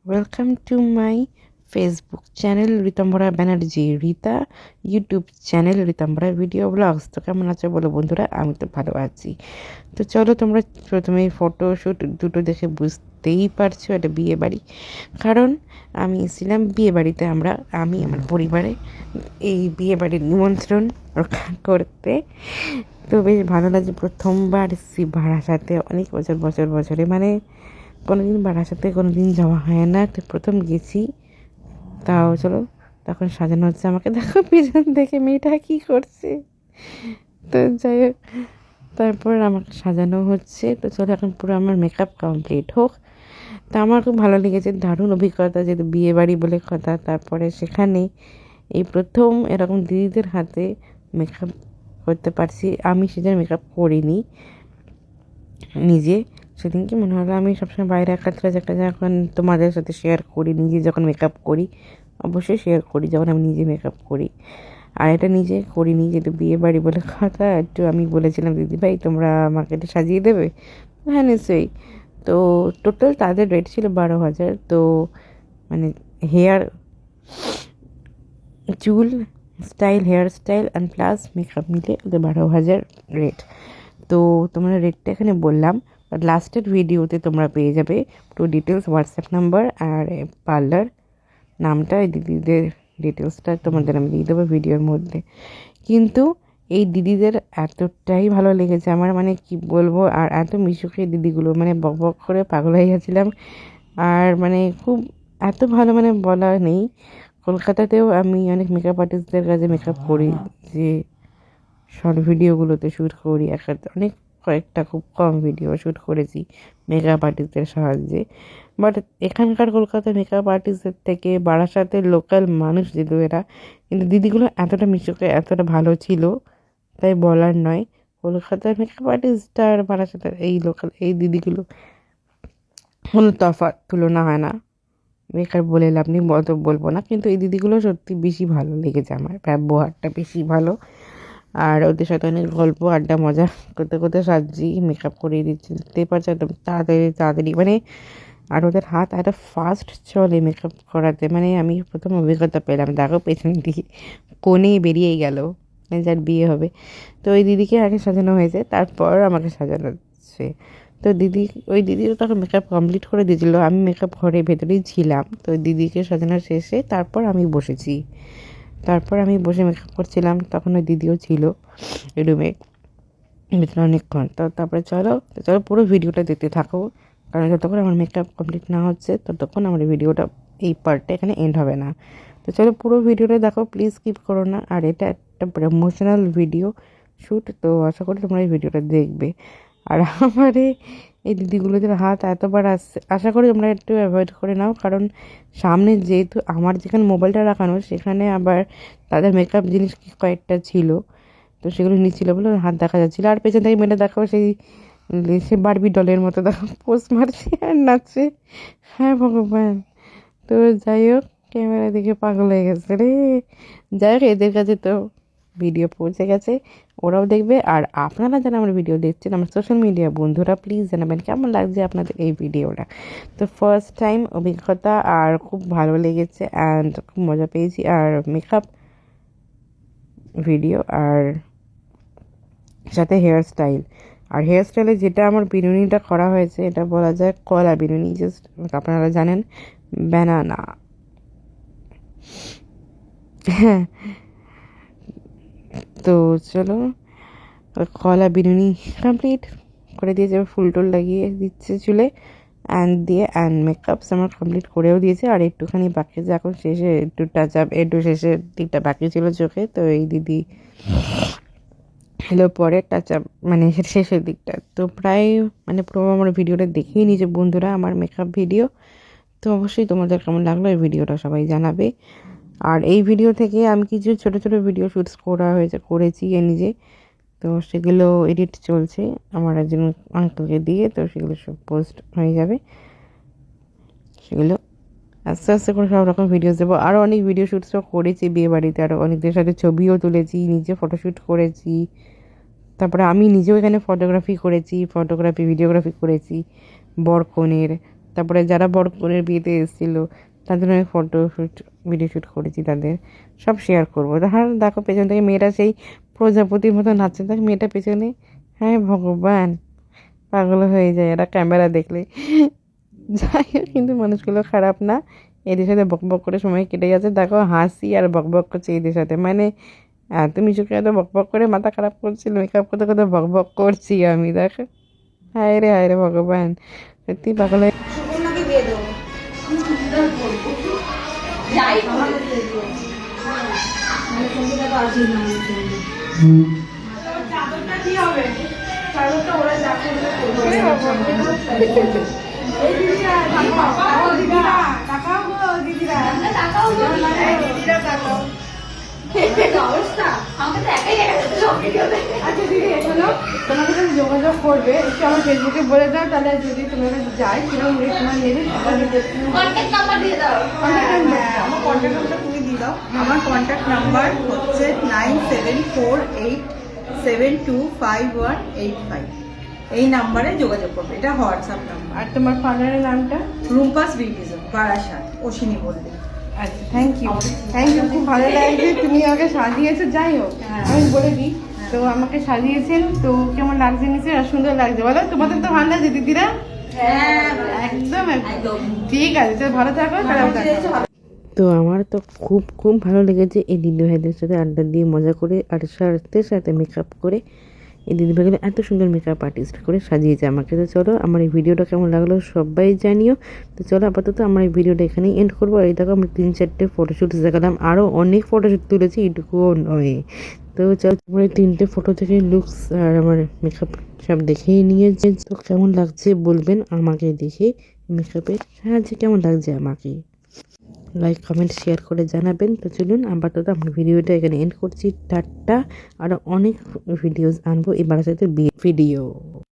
Welcome to my Facebook channel Ritambhara Banerjee, রিতা YouTube channel Ritambhara video blogs. তো কেমন আছো বলো বন্ধুরা? আমি তো ভালো আছি। তো চলো, তোমরা প্রথমে ফটোশ্যুট দুটো দেখে বুঝতেই পারছো এটা বিয়ে বাড়ি। কারণ আমি এসেছিলাম বিয়ে বাড়িতে, আমি আমার পরিবারে এই বিয়ে বাড়ির নিমন্ত্রণ রক্ষা করতে। তো বেশ ভালো লাগছে, প্রথমবার এসেছি বারাসাতে অনেক বছরে, মানে কোনোদিন বারাসাতে কোনোদিন যাওয়া হয় না, তো প্রথম গেছি। তাও চলো, তখন সাজানো হচ্ছে, আমাকে দেখো পিছন থেকে মেয়েটা কী করছে। তো যাই হোক, তারপর আমাকে সাজানো হচ্ছে। তো চলো, এখন পুরো আমার মেকআপ কমপ্লিট হোক। তা আমার খুব ভালো লেগেছে, দারুণ অভিজ্ঞতা, যেহেতু বিয়ে বাড়ি বলে কথা। তারপরে সেখানে এই প্রথম এরকম দিদিদের হাতে মেকআপ করতে পারছি। আমি সেদিন মেকআপ করিনি নিজে। সেদিনকে মনে হলো আমি সবসময় বাইরে একটা যখন তোমাদের সাথে শেয়ার করি, নিজে যখন মেকআপ করি অবশ্যই শেয়ার করি যখন আমি নিজে মেকআপ করি। আর এটা নিজে করিনি, যেহেতু বিয়ে বাড়ি বলে কথা। একটু আমি বলেছিলাম, দিদিভাই তোমরা আমাকে এটা সাজিয়ে দেবে? হ্যাঁ নিশ্চয়ই। তো টোটাল তাদের রেট ছিল 12,000। তো মানে হেয়ার, চুল style, hair style and plus makeup মিলে ওদের 12,000 রেট। তো তোমরা রেটটা এখানে বললাম, বাট লাস্টের ভিডিওতে তোমরা পেয়ে যাবে পুরো ডিটেলস, হোয়াটসঅ্যাপ নাম্বার আর পার্লার নামটা, এই দিদিদের ডিটেলসটা তোমাদের আমি দিয়ে দেবো ভিডিওর মধ্যে। কিন্তু এই দিদিদের এতটাই ভালো লেগেছে আমার, মানে কি বলবো, আর এত মিশুকে দিদিগুলো, মানে বক বক করে পাগল হয়ে গেছিলাম। আর মানে খুব এত ভালো, মানে বলা নেই। কলকাতাতেও আমি অনেক মেকআপ আর্টিস্টদের কাছে মেকআপ করি, যে শর্ট ভিডিওগুলোতে শ্যুট করি, অনেক কয়েকটা খুব কম ভিডিও শ্যুট করেছি মেকআপ আর্টিস্টদের সাহায্যে। বাট এখানকার কলকাতার মেকআপ আর্টিস্টদের থেকে বারাসাতের লোকাল মানুষ যেহেতু এরা, কিন্তু দিদিগুলো এতটা মিশুকে এতটা ভালো ছিল, তাই বলার নয়। কলকাতার মেকআপ আর্টিস্ট আর বারাসাতের এই লোকাল এই দিদিগুলো কোনো তফাৎ, তুলনা হয় না। বেকার বলে লাভ নেই, অত বলবো না, কিন্তু এই দিদিগুলো সত্যি বেশি ভালো লেগেছে আমার, ব্যবহারটা বেশি ভালো। আর ওদের সাথে অনেক গল্প আড্ডা মজা করতে করতে সাজি মেকআপ করিয়ে দিচ্ছে, দেখতেই পারছো একদম তাড়াতাড়ি মানে। আর ওদের হাত এত ফাস্ট চলে মেকআপ করাতে, মানে আমি প্রথম অভিজ্ঞতা পেলাম। দেখো পেছনে দিকে কোণেই বেরিয়েই গেল, যার বিয়ে হবে। তো ওই দিদিকে আগে সাজানো হয়েছে, তারপর আমাকে সাজানো হচ্ছে। তো ওই দিদিও তখন মেকআপ কমপ্লিট করে দিয়েছিলো, আমি মেকআপ ঘরের ভেতরেই ছিলাম। তো দিদিকে সাজানোর শেষে তারপর আমি বসেছি, তারপর আমি বসে মেকআপ করছিলাম, তখন ওই দিদিও ছিল রুমে ভিতরে অনেকক্ষণ। তো তারপরে চলো পুরো ভিডিওটা দেখতে থাকো, কারণ যতক্ষণ আমার মেকআপ কমপ্লিট না হচ্ছে ততক্ষণ আমার ভিডিওটা, এই পার্টটা এখানে এন্ড হবে না। তো চলো পুরো ভিডিওটা দেখো, প্লিজ স্কিপ করো না। আর এটা একটা প্রমোশনাল ভিডিও শ্যুট, তো আশা করি তোমরা এই ভিডিওটা দেখবে। আর আমার এই দিদিগুলোদের হাত এতবার আসছে, আশা করি তোমরা একটু অ্যাভয়েড করে নাও, কারণ সামনে যেহেতু আমার যেখানে মোবাইলটা রাখানো, সেখানে আবার তাদের মেকআপ জিনিস কয়েকটা ছিল, তো সেগুলো নিচ্ছিল বলে হাত দেখা যাচ্ছিলো। আর পেছন থেকে মেয়েটা দেখো, সে বারবি ডলের মতো দেখো পোজ মারছে আর নাচছে। হ্যাঁ ভগবান। তো যাই হোক, ক্যামেরা দেখে পাগল হয়ে গেছে রে। যাই হোক, এদের কাছে তো ভিডিও পৌঁছে গেছে, ওরাও দেখবে। আর আপনারা যারা আমার ভিডিও দেখছেন, আমার সোশ্যাল মিডিয়া বন্ধুরা, প্লিজ জানাবেন কেমন লাগছে আপনাদের এই ভিডিওটা। তো ফার্স্ট টাইম অভিজ্ঞতা, আর খুব ভালো লেগেছে অ্যান্ড খুব মজা পেয়েছি। আর মেকআপ ভিডিও আর সাথে হেয়ার স্টাইল, আর হেয়ার স্টাইলে যেটা আমার বিনুনিটা করা হয়েছে, এটা বলা যায় কলা বিনুনি, জাস্ট আপনারা জানেন ব্যানানা। হ্যাঁ, তো চলো, কলা বিনুনি কমপ্লিট করে দিয়েছে, ফুল টুল লাগিয়ে দিচ্ছে চুলে অ্যান্ড মেকআপস আমার কমপ্লিট করেও দিয়েছে। আর একটুখানি বাকি আছে, এখন শেষে একটু টাচ আপ, একটু শেষের দিকটা বাকি ছিল চোখে। তো এই দিদি এলো পরে টাচ আপ, মানে শেষের দিকটা। তো প্রায় মানে পুরো আমার ভিডিওটা দেখেই নিয়েছে বন্ধুরা, আমার মেকআপ ভিডিও। তো অবশ্যই তোমাদের কেমন লাগলো এই ভিডিওটা সবাই জানাবে। আর এই ভিডিও থেকে আমি কিছু ছোটো ছোটো ভিডিও শ্যুটস করেছি নিজে। তো সেগুলো এডিট চলছে আমার একজন আঙ্কেলকে দিয়ে, তো সেগুলো সব পোস্ট হয়ে যাবে। সেগুলো আস্তে আস্তে করে সব রকম ভিডিওস দেবো। আরও অনেক ভিডিও শ্যুটসও করেছি বিয়ে বাড়িতে, আরও অনেকদের সাথে ছবিও তুলেছি, নিজে ফটোশ্যুট করেছি। তারপরে আমি নিজেও এখানে ফটোগ্রাফি ভিডিওগ্রাফি করেছি বর কনের। তারপরে যারা বড় বোনের বিয়েতে এসেছিলো তাদের আমি ফটোশ্যুট ভিডিও শ্যুট করেছি, তাদের সব শেয়ার করবো। আর দেখো পেছন থেকে মেয়েরা সেই প্রজাপতির মতো নাচছে, দেখ মেয়েটা পেছনে। হ্যাঁ ভগবান, পাগল হয়ে যায় এরা ক্যামেরা দেখলে। যাই হোক, কিন্তু মানুষগুলো খারাপ না, এদের সাথে বকবক করে সময় কেটে যাচ্ছে। দেখো হাসি আর বকবক করছে এদের সাথে, মানে তুমি চোখে এত বকবক করে মাথা খারাপ করছিল, মেকআপ করতে করতে বকবক করছি আমি। দেখো হায় রে ভগবান, সত্যি পাগল হয়ে। আচ্ছা দিদি, শোনো, তোমাকে যখন যোগাযোগ করবে একটু আমার ফেসবুকে বলে দাও, তাহলে যদি তোমাকে যায় কিরকম রেট তোমার নেবে কন্ট্যাক্ট নাম্বার দিয়ে দাও। আমার কন্ট্যাক্ট নাম্বারটা তুমি দিয়ে দাও। আমার কন্ট্যাক্ট নাম্বার হচ্ছে 9748725185। এই নাম্বারে যোগাযোগ করবে, এটা হোয়াটসঅ্যাপ নাম্বার। আর তোমার পার্লারের নামটা? রুম্পাস বিউটিজম, বারাসাত, অশ্বিনী বললে। আচ্ছা, থ্যাংক ইউ। খুব ভালো লাগছে তুমি আমাকে সাজিয়েছো। যাই হোক, আমি বলে দিই, তো আমাকে সাজিয়েছেন, তো কেমন লাগছে নিশ্চয়ই, আর সুন্দর লাগছে বলো? তোমাদের তো ভালো লাগছে দিদিরা? একদম একদম ঠিক আছে, চল ভালো থাকো, খারাপ থাকো। তো আমার তো খুব খুব ভালো লেগেছে এই দিদিভাইদের সাথে আড্ডা দিয়ে মজা করে, আর সাথে সাথে মেকআপ করে এই দিদিভাইগুলো এত সুন্দর মেকআপ আর্টিস্ট করে সাজিয়েছে আমাকে। তো চলো, আমার এই ভিডিওটা কেমন লাগলো সবাই জানিও। তো চলো, আপাতত আমার এই ভিডিওটা এখানেই এন্ড করবো। আর এই দেখো আমি 3-4টে ফটোশ্যুট দেখালাম, আরও অনেক ফটোশ্যুট তুলেছি, এটুকুও নয়। তো চলো, আমার এই 3টে ফটো থেকে লুকস আর আমার মেকআপ সব দেখেই নিয়েছে। তো কেমন লাগছে বলবেন আমাকে দেখে, মেকআপের সাহায্যে কেমন লাগছে আমাকে লাইক কমেন্ট শেয়ার করে জানাবেন। তো চলুন, আপাতত আমার ভিডিওটা এখানে এন্ড করছি। টাটা। আরও অনেক ভিডিওস আনবো এবার সাথে ভিডিও।